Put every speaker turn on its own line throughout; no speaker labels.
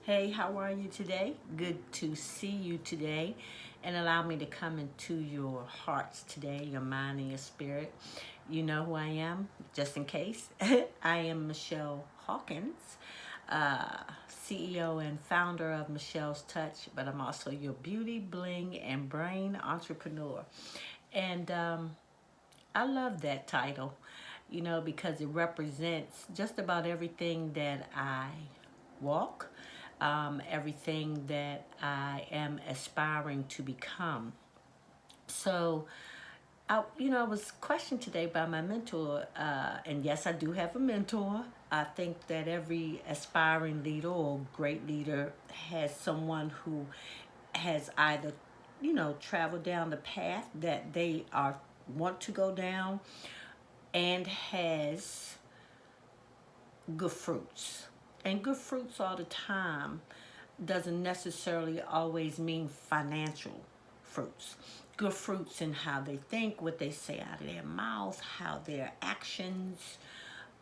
Hey, how are you today? Good to see you today, and allow me to come into your hearts today, your mind and your spirit. You know who I am, just in case. I am Michelle Hawkins, uh, CEO and founder of Michelle's Touch, but I'm also your beauty, bling, and brain entrepreneur. And I love that title, because it represents just about everything that I walk, everything that I am aspiring to become. So, I was questioned today by my mentor, and yes, I do have a mentor. I think that every aspiring leader or great leader has someone who has either, traveled down the path that they are want to go down and has good fruits. And good fruits all the time doesn't necessarily always mean financial fruits. Good fruits in how they think, what they say out of their mouth, how their actions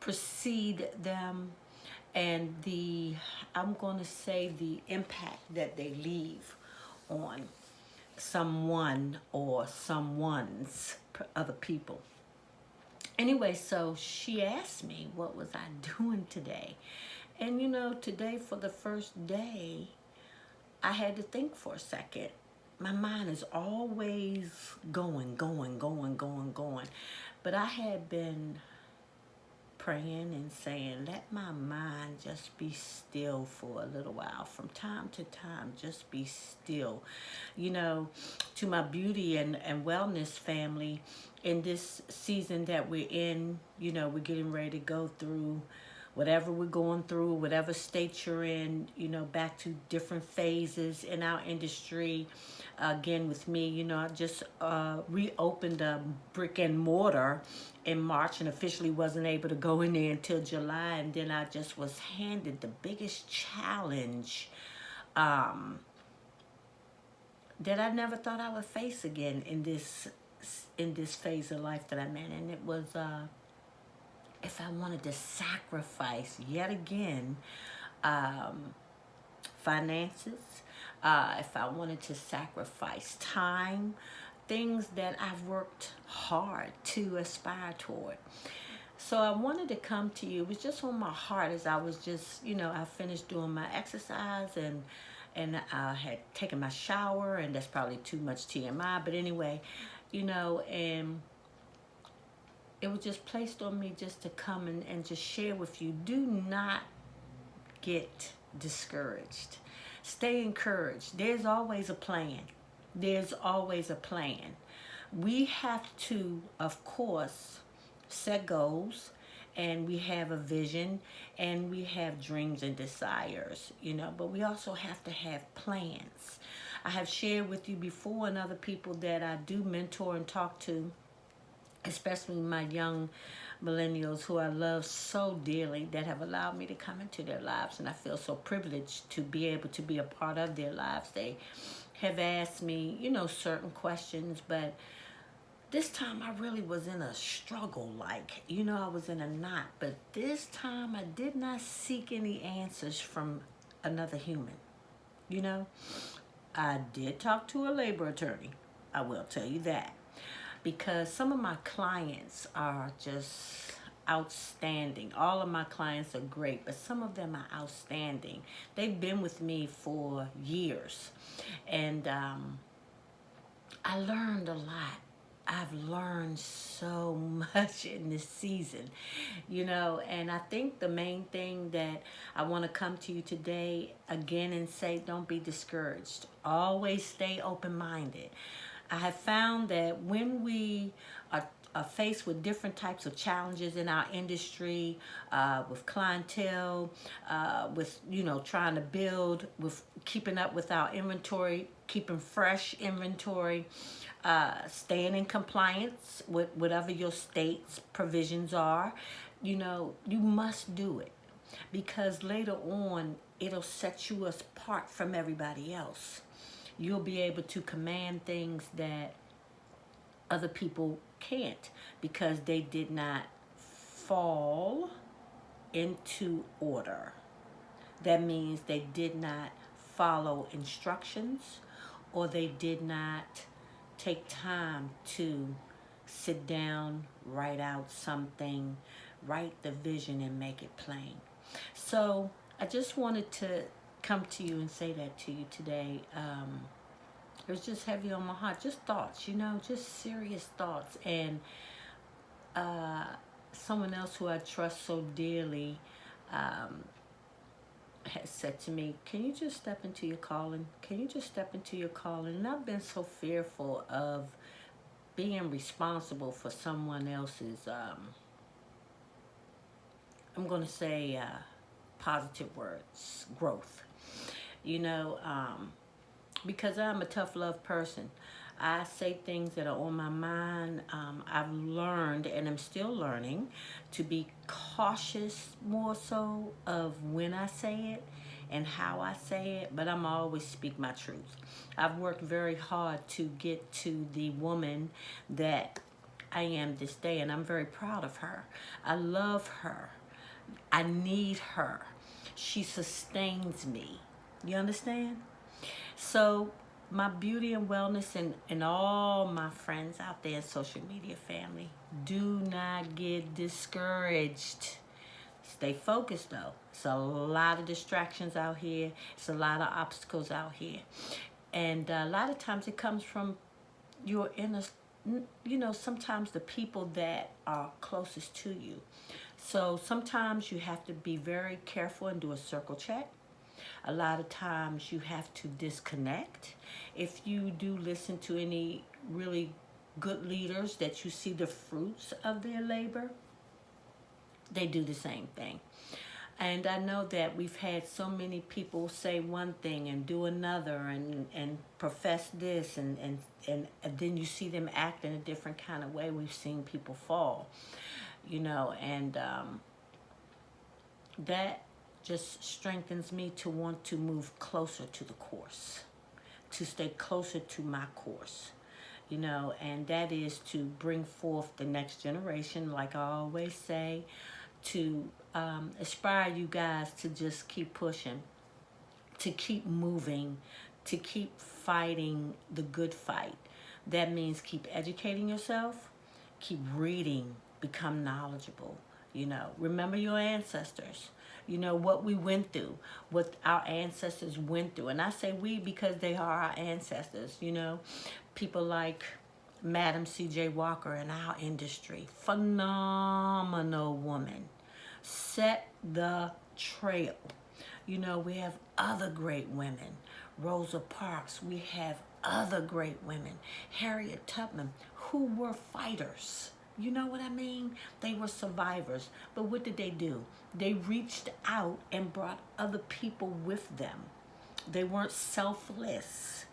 precede them, and I'm going to say, the impact that they leave on someone or someone's other people. Anyway, so she asked me what was I doing today. And today, for the first day, I had to think for a second. My mind is always going, going, going, going, going. But I had been praying and saying, let my mind just be still for a little while. From time to time, just be still. To my beauty and wellness family, in this season that we're in, we're getting ready to go through whatever we're going through, whatever state you're in, back to different phases in our industry. Again, with me, I just reopened a brick and mortar in March and officially wasn't able to go in there until July. And then I just was handed the biggest challenge that I never thought I would face again in this phase of life that I'm in. And it was if I wanted to sacrifice yet again um, finances, if I wanted to sacrifice time, things that I've worked hard to aspire toward. So I wanted to come to you. It was just on my heart as I was just, I finished doing my exercise and I had taken my shower, and that's probably too much TMI, but anyway, and it was just placed on me just to come and just share with you. Do not get discouraged. Stay encouraged. There's always a plan. There's always a plan. We have to, of course, set goals, and we have a vision, and we have dreams and desires, but we also have to have plans. I have shared with you before, and other people that I do mentor and talk to, especially my young millennials who I love so dearly, that have allowed me to come into their lives, and I feel so privileged to be able to be a part of their lives. They have asked me, certain questions, but this time I really was in a struggle, like, I was in a knot, but this time I did not seek any answers from another human. You know, I did talk to a labor attorney. I will tell you that, because some of my clients are just outstanding. All of my clients are great, but some of them are outstanding. They've been with me for years, and I learned a lot. I've learned so much in this season, and I think the main thing that I want to come to you today again and say, don't be discouraged. Always stay open-minded. I have found that when we are faced with different types of challenges in our industry, with clientele, with trying to build, with keeping up with our inventory, keeping fresh inventory, staying in compliance with whatever your state's provisions are, you must do it, because later on it'll set you apart from everybody else. You'll be able to command things that other people can't, because they did not fall into order. That means they did not follow instructions, or they did not take time to sit down, write out something, write the vision and make it plain. So I just wanted to come to you and say that to you today. It was just heavy on my heart, just thoughts, just serious thoughts. And uh, someone else who I trust so dearly um, has said to me, can you just step into your calling? Can you just step into your calling? And I've been so fearful of being responsible for someone else's, I'm going to say positive words, growth. You know, because I'm a tough love person. I say things that are on my mind. I've learned, and I'm still learning, to be cautious more so of when I say it and how I say it, but I'm always speak my truth. I've worked very hard to get to the woman that I am this day, and I'm very proud of her. I love her. I need her. She sustains me. You understand? So my beauty and wellness, and all my friends out there in social media family, do not get discouraged. Stay focused though. It's a lot of distractions out here. It's a lot of obstacles out here. And a lot of times it comes from your inner, sometimes the people that are closest to you. So sometimes you have to be very careful and do a circle check. A lot of times you have to disconnect. If you do listen to any really good leaders that you see the fruits of their labor, they do the same thing. And I know that we've had so many people say one thing and do another, and profess this, and then you see them act in a different kind of way. We've seen people fall, and that just strengthens me to want to move closer to the course, to stay closer to my course, and that is to bring forth the next generation, like I always say, to aspire you guys to just keep pushing, to keep moving, to keep fighting the good fight. That means keep educating yourself, keep reading, become knowledgeable. Remember your ancestors. What we went through, what our ancestors went through. And I say we because they are our ancestors. People like Madam C.J. Walker in our industry. Phenomenal woman. Set the trail. We have other great women. Rosa Parks. We have other great women. Harriet Tubman, who were fighters. You know what I mean? They were survivors. But what did they do? They reached out and brought other people with them. They weren't selfless.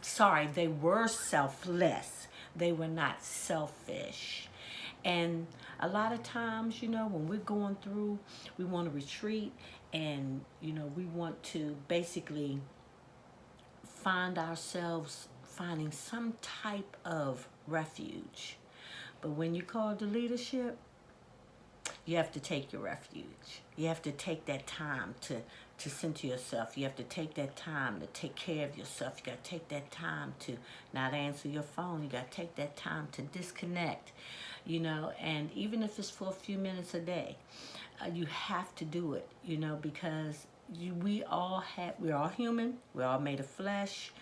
Sorry, they were selfless. They were not selfish. And a lot of times, when we're going through, we want to retreat, and, we want to basically find ourselves finding some type of refuge. But when you call to leadership, you have to take your refuge. You have to take that time to center yourself. You have to take that time to take care of yourself. You got to take that time to not answer your phone. You got to take that time to disconnect, and even if it's for a few minutes a day, you have to do it, because we're all human. We're all made of flesh.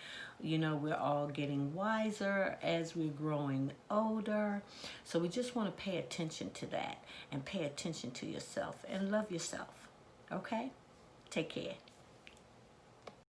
We're all getting wiser as we're growing older. So we just want to pay attention to that, and pay attention to yourself and love yourself. Okay? Take care.